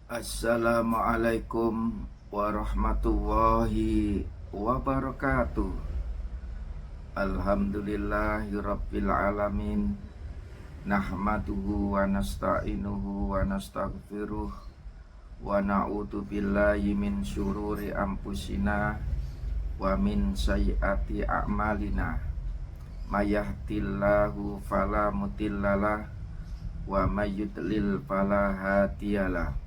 Assalamualaikum warahmatullahi wabarakatuh. Alhamdulillahirabbil alamin. Nahmaduhu wa nasta'inuhu wa nastaghfiruh wa na'udzu billahi min syururi anfusina wa min sayyiati a'malina. May yahdihillahu fala mudhillalah wa may yudlil fala hadiyalah.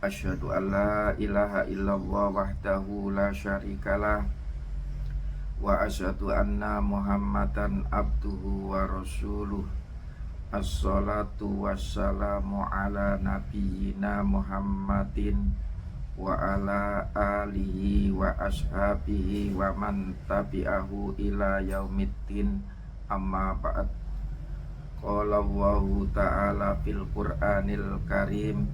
Asyhadu an la ilaha illallah wahdahu la syarikalah wa asyhadu anna Muhammadan abduhu wa rasuluh. Assalatu wassalamu ala nabiyyina Muhammadin wa ala alihi wa ashabihi wa man tabi'ahu ila yaumiddin, amma ba'd. Qala Allahu ta'ala fil Qur'anil Karim,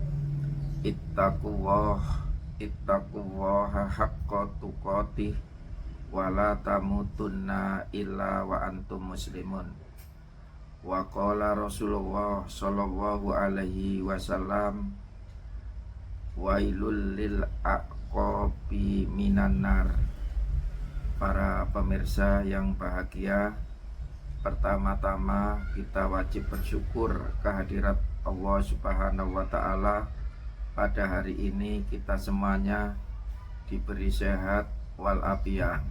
ittaqullaha haqqa tuqatih wa la tamutunna illa wa antum muslimun. Wa qala Rasulullah sallallahu alaihi wasallam, wailul lil aqabi minan nar. Para pemirsa yang bahagia, pertama-tama kita wajib bersyukur kehadirat Allah Subhanahu wa taala. Pada hari ini kita semuanya diberi sehat walafiat.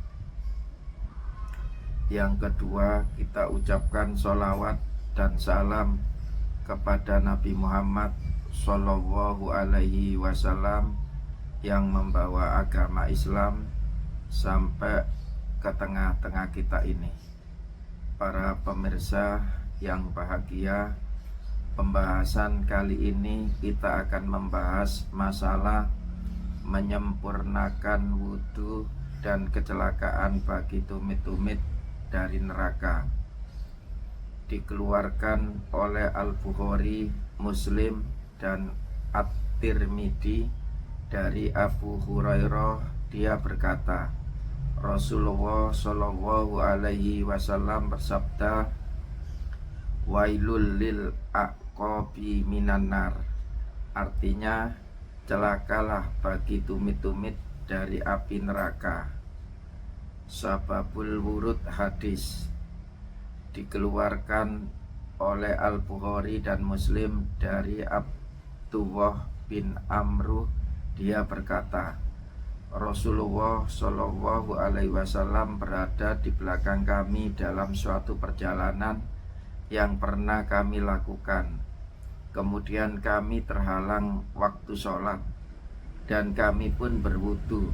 Yang kedua, kita ucapkan sholawat dan salam kepada Nabi Muhammad Sallallahu Alaihi Wasallam yang membawa agama Islam sampai ke tengah-tengah kita ini. Para pemirsa yang bahagia, pembahasan kali ini kita akan membahas masalah menyempurnakan wudhu dan kecelakaan bagi tumit-tumit dari neraka. Dikeluarkan oleh Al-Bukhari, Muslim, dan At-Tirmidzi dari Abu Hurairah. Dia berkata, Rasulullah Shallallahu Alaihi Wasallam bersabda, wailul lil aqabi minan nar. Artinya, celakalah bagi tumit-tumit dari api neraka. Sababul wurud hadis dikeluarkan oleh Al-Bukhari dan Muslim dari Abdullah bin Amru. Dia berkata, Rasulullah Shallallahu Alaihi Wasallam berada di belakang kami dalam suatu perjalanan yang pernah kami lakukan. Kemudian kami terhalang waktu sholat dan kami pun berwudu.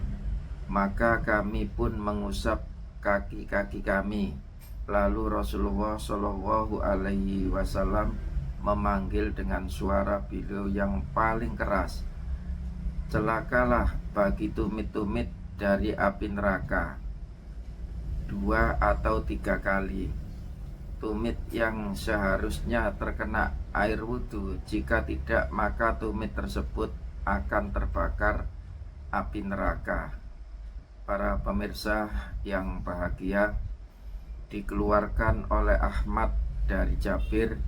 Maka kami pun mengusap kaki-kaki kami. Lalu Rasulullah Shallallahu Alaihi Wasallam memanggil dengan suara beliau yang paling keras, celakalah bagi tumit-tumit dari api neraka. 2 atau 3 kali. Tumit yang seharusnya terkena air wudhu, jika tidak maka tumit tersebut akan terbakar api neraka. Para pemirsa yang bahagia, dikeluarkan oleh Ahmad dari Jabir.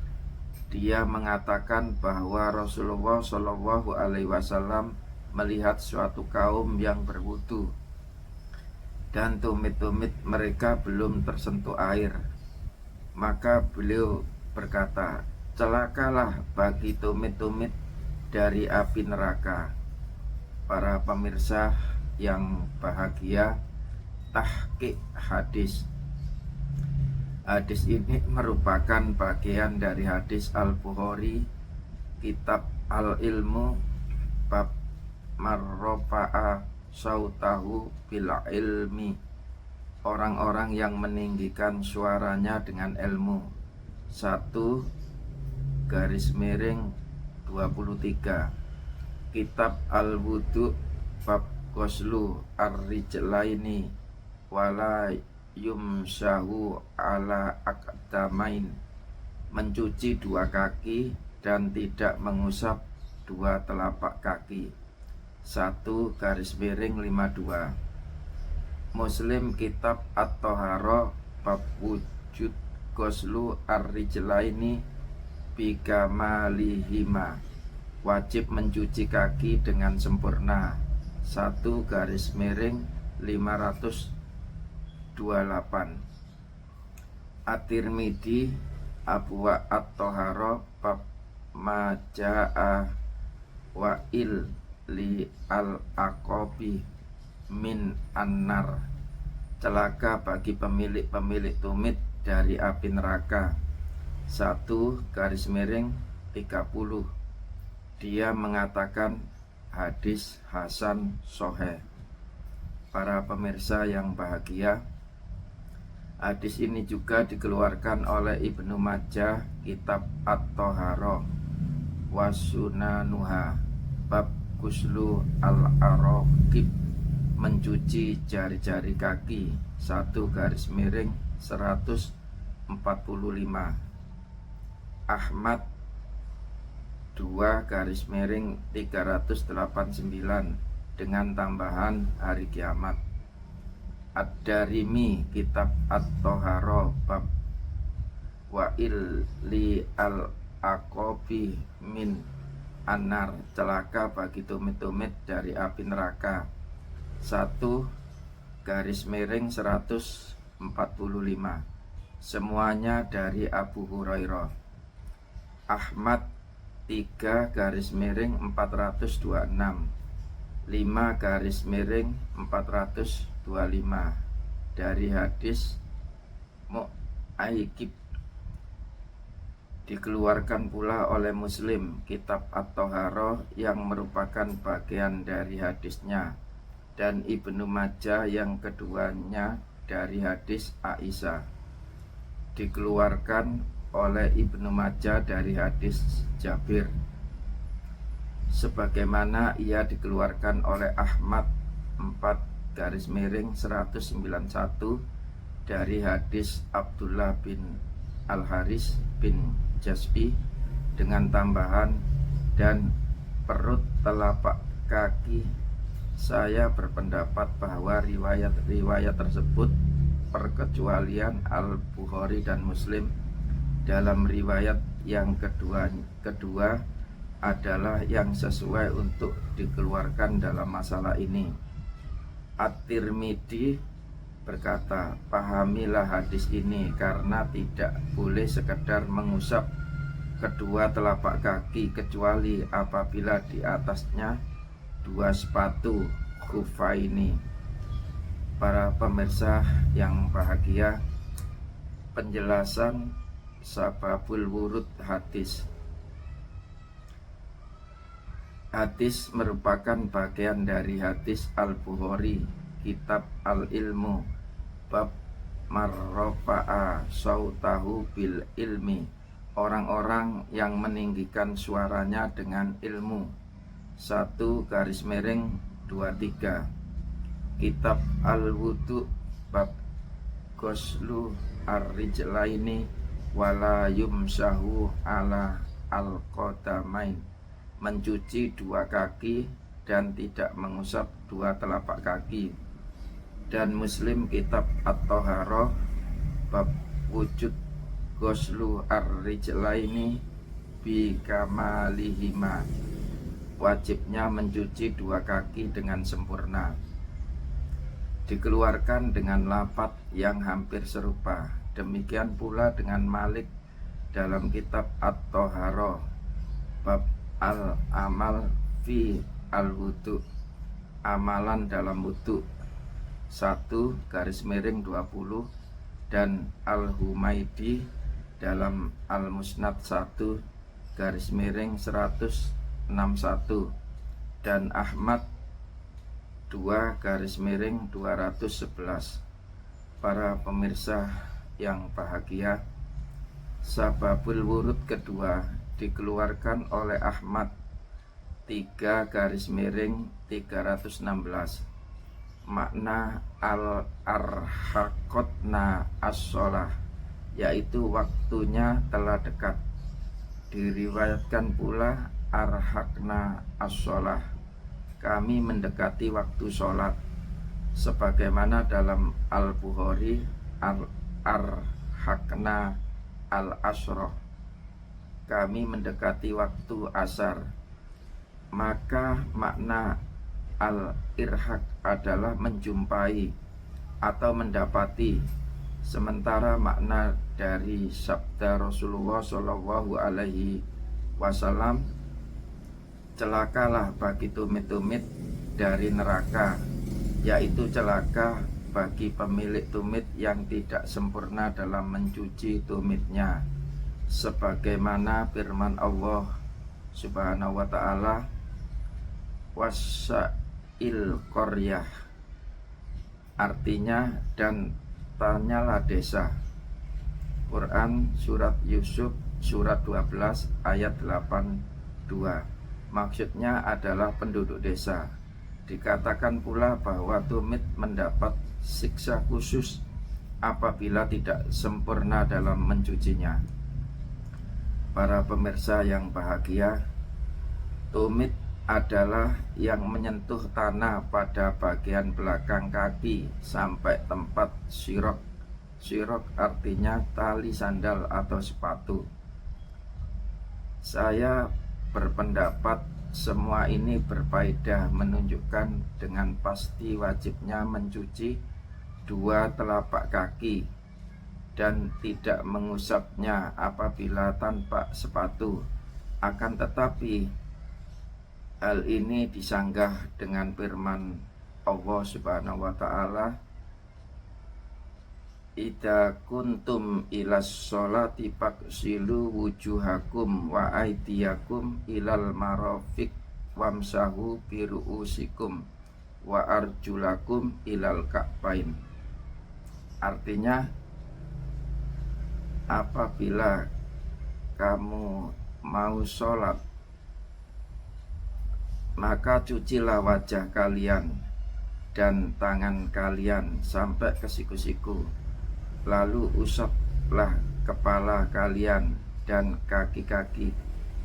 Dia mengatakan bahwa Rasulullah Shallallahu Alaihi Wasallam melihat suatu kaum yang berwudu dan tumit-tumit mereka belum tersentuh air. Maka beliau berkata, celakalah bagi tumit-tumit dari api neraka. Para pemirsa yang bahagia, tahqiq hadis. Hadis ini merupakan bagian dari hadis Al-Bukhari, kitab Al-Ilmu, bab marrofa'a sautahu bil ilmi, orang-orang yang meninggikan suaranya dengan ilmu. 1-23 Kitab Al-Wudu, bab ghuslu ar-rijlaini wala yumsahu ala aqdamain, mencuci 2 kaki dan tidak mengusap 2 telapak kaki. 1-52 Muslim, kitab At-Thahara, bab wujud ghuslu ar-rijlaini bigamalihima, wajib mencuci kaki dengan sempurna. 1-528. At-Tirmidzi Abwa at-Thahara bab maja'a wa'il li al-aqabi min annar, celaka bagi pemilik-pemilik tumit dari api neraka. 1-30. Dia mengatakan hadis hasan sahih. Para pemirsa yang bahagia, hadis ini juga dikeluarkan oleh Ibnu Majah, kitab At-Thahara wa Sunanuha, bab ghuslu al-araqib, mencuci jari-jari kaki. 1-145. Ahmad 2-389 dengan tambahan hari kiamat. Ad-Darimi kitab At-Thahara bab wa'il li al-aqabi min anar, celaka bagi tumit-tumit dari api neraka. 1-145. Semuanya dari Abu Hurairah. Ahmad 3-426, 5-425 dari hadis Mu'aikib. Dikeluarkan pula oleh Muslim, kitab At-Thahara yang merupakan bagian dari hadisnya, dan Ibnu Majah yang keduanya dari hadis Aisyah. Dikeluarkan oleh Ibnu Majah dari hadis Jabir, sebagaimana ia dikeluarkan oleh Ahmad 4-191 dari hadis Abdullah bin Al-Haris bin Jasbi dengan tambahan, dan perut telapak kaki. Saya berpendapat bahwa riwayat-riwayat tersebut perkecualian Al-Bukhari dan Muslim. Dalam riwayat yang kedua adalah yang sesuai untuk dikeluarkan dalam masalah ini. At-Tirmidzi berkata, pahamilah hadis ini karena tidak boleh sekedar mengusap kedua telapak kaki kecuali apabila di atasnya 2 sepatu khufaini. Para pemirsa yang bahagia, penjelasan sababul wurud hadis. Hadis merupakan bagian dari hadis Al-Bukhari, kitab Al-Ilmu, bab marrafa'a sautahu bil ilmi, orang-orang yang meninggikan suaranya dengan ilmu. 1-23. Kitab Al-Wudu bab ghuslu ar-rijlaini wala yumsahu ala al-qadamain, mencuci 2 kaki dan tidak mengusap 2 telapak kaki. Dan Muslim kitab At-Thahara bab wujud ghuslu ar-rijlaini bi kamalihima, wajibnya mencuci 2 kaki dengan sempurna. Dikeluarkan dengan lafaz yang hampir serupa. Demikian pula dengan Malik dalam kitab At-Thahara bab al-amal fi al-wudu, amalan dalam wudu. 1-20, dan Al-Humaidi dalam Al-Musnad 1-161, dan Ahmad 2-211. Para pemirsa yang bahagia, sababul wurud kedua dikeluarkan oleh Ahmad 3-316. Makna al-arhaqotna as-sholah, yaitu waktunya telah dekat. Diriwayatkan pula arhaqna as-sholah, kami mendekati waktu sholat, sebagaimana dalam Al-Bukhari arhaqna al-asroh, kami mendekati waktu asar. Maka makna al-irhaq adalah menjumpai atau mendapati, sementara makna dari sabda Rasulullah Shallallahu Alaihi Wasallam, celakalah bagi tumit-tumit dari neraka, yaitu celaka bagi pemilik tumit yang tidak sempurna dalam mencuci tumitnya, sebagaimana firman Allah Subhanahu wa ta'ala, wasail qaryah, artinya dan tanyalah desa. Quran surat Yusuf surat 12 ayat 82. Maksudnya adalah penduduk desa. Dikatakan pula bahwa tumit mendapat siksa khusus apabila tidak sempurna dalam mencucinya. Para pemirsa yang bahagia, tumit adalah yang menyentuh tanah pada bagian belakang kaki sampai tempat sirok. Sirok artinya tali sandal atau sepatu. Saya berpendapat semua ini berfaedah, menunjukkan dengan pasti wajibnya mencuci dua telapak kaki dan tidak mengusapnya apabila tanpa sepatu. Akan tetapi hal ini disanggah dengan firman Allah Subhanahu wa ta'ala, idza kuntum ilas sholati faghsilu wujuhakum wa aydiyakum ilal marafiq wamsahu biru'usikum wa arjulakum ilal ka'bain. Artinya, apabila kamu mau sholat, maka cucilah wajah kalian dan tangan kalian sampai ke siku-siku, lalu usaplah kepala kalian dan kaki-kaki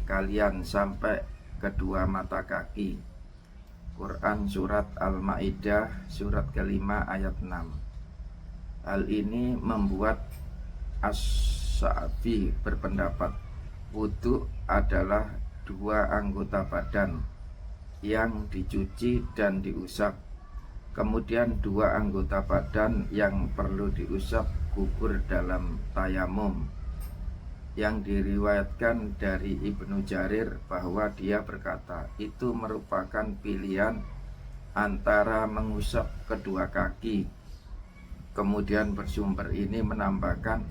kalian sampai kedua mata kaki. Quran surat Al-Maidah surat kelima ayat 6. Hal ini membuat As-Sa'bi berpendapat wudu adalah dua anggota badan yang dicuci dan diusap. Kemudian dua anggota badan yang perlu diusap gugur dalam tayamum. Yang diriwayatkan dari Ibnu Jarir bahwa dia berkata, itu merupakan pilihan antara mengusap kedua kaki. Kemudian bersumber ini menambahkan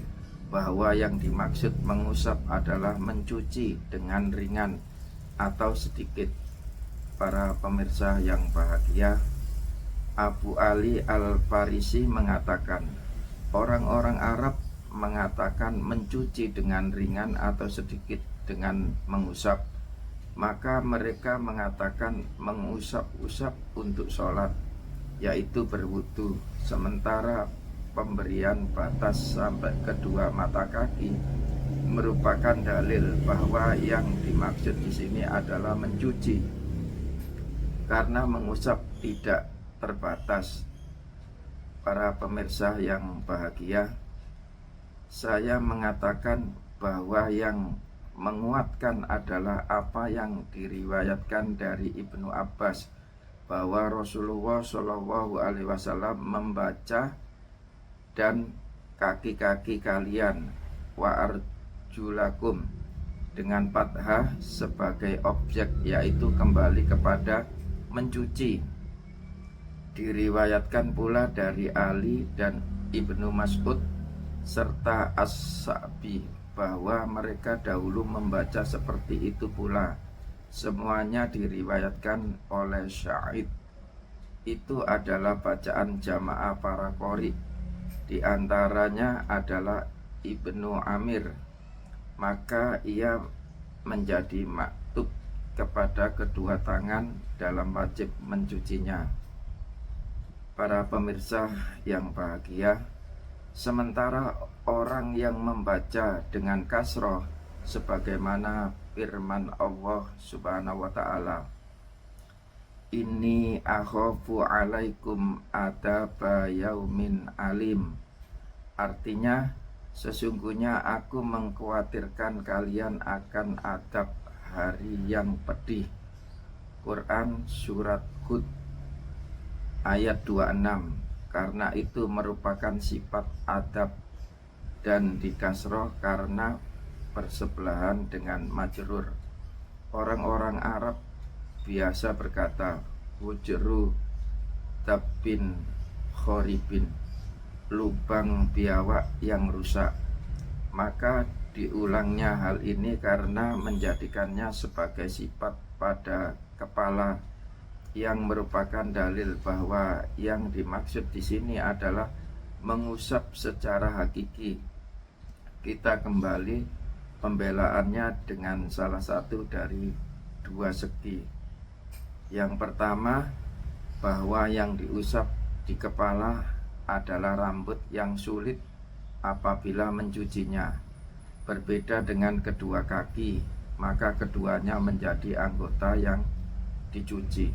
bahwa yang dimaksud mengusap adalah mencuci dengan ringan atau sedikit. Para pemirsa yang bahagia, Abu Ali Al-Farisi mengatakan, orang-orang Arab mengatakan mencuci dengan ringan atau sedikit dengan mengusap, maka mereka mengatakan mengusap-usap untuk sholat, yaitu berwudu, sementara pemberian batas sampai kedua mata kaki merupakan dalil bahwa yang dimaksud di sini adalah mencuci, karena mengusap tidak terbatas. Para pemirsa yang bahagia, saya mengatakan bahwa yang menguatkan adalah apa yang diriwayatkan dari Ibnu Abbas, bahwa Rasulullah Shallallahu Alaihi Wasallam membaca dan kaki-kaki kalian wa arjulakum dengan fathah sebagai objek, yaitu kembali kepada mencuci. Diriwayatkan pula dari Ali dan Ibnu Mas'ud serta As-Sa'bi bahwa mereka dahulu membaca seperti itu pula. Semuanya diriwayatkan oleh Sya'id. Itu adalah bacaan jamaah para qori. Di antaranya adalah Ibnu Amir. Maka ia menjadi maktub kepada kedua tangan dalam wajib mencucinya. Para pemirsa yang bahagia, sementara orang yang membaca dengan kasroh sebagaimana firman Allah Subhanahu wa ta'ala, inni akhafu alaikum adaba yaumin alim, artinya sesungguhnya aku mengkhawatirkan kalian akan adab hari yang pedih. Quran surat Hud ayat 26. Karena itu merupakan sifat adab dan dikasroh karena bersebelahan dengan majrur. Orang-orang Arab biasa berkata wujru tabin khoribin, lubang biawak yang rusak. Maka diulangnya hal ini karena menjadikannya sebagai sifat pada kepala, yang merupakan dalil bahwa yang dimaksud di sini adalah mengusap secara hakiki. Kita kembali pembelaannya dengan salah satu dari dua segi. Yang pertama, bahwa yang diusap di kepala adalah rambut yang sulit apabila mencucinya. Berbeda dengan kedua kaki, maka keduanya menjadi anggota yang dicuci.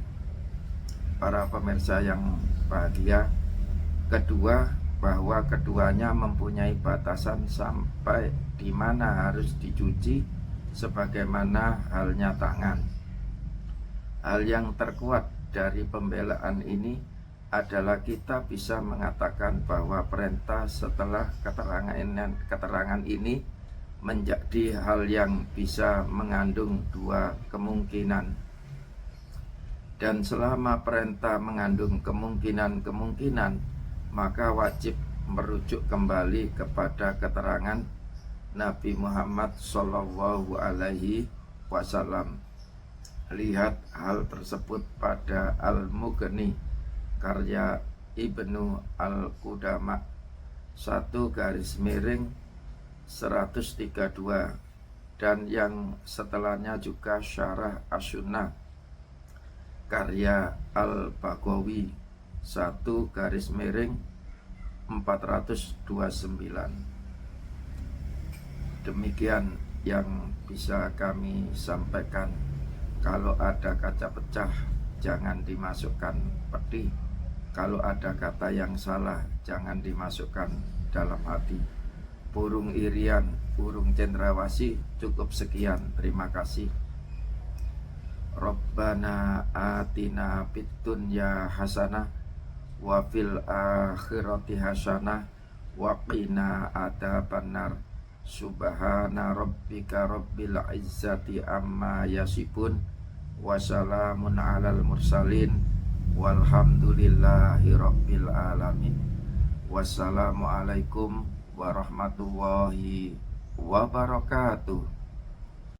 Para pemirsa yang bahagia, kedua, bahwa keduanya mempunyai batasan sampai di mana harus dicuci, sebagaimana halnya tangan. Hal yang terkuat dari pembelaan ini adalah kita bisa mengatakan bahwa perintah setelah keterangan ini menjadi hal yang bisa mengandung dua kemungkinan. Dan selama perintah mengandung kemungkinan-kemungkinan, maka wajib merujuk kembali kepada keterangan Nabi Muhammad Shallallahu Alaihi Wasallam. Lihat hal tersebut pada Al-Mughni karya Ibnu Al-Qudama 1-132, dan yang setelahnya juga Syarah As-Sunnah karya Al-Baghawi 1-429. Demikian yang bisa kami sampaikan. Kalau ada kaca pecah, jangan dimasukkan peti. Kalau ada kata yang salah, jangan dimasukkan dalam hati. Burung irian, burung cendrawasih. Cukup sekian, terima kasih. Rabbana atina fid dunya hasanah wa fil akhirati hasanah wa qina adzabannar. Subhana rabbika rabbil izzati amma yasifun, wassalamun alal mursalin, walhamdulillahi rabbil alamin. Wassalamualaikum warahmatullahi wabarakatuh.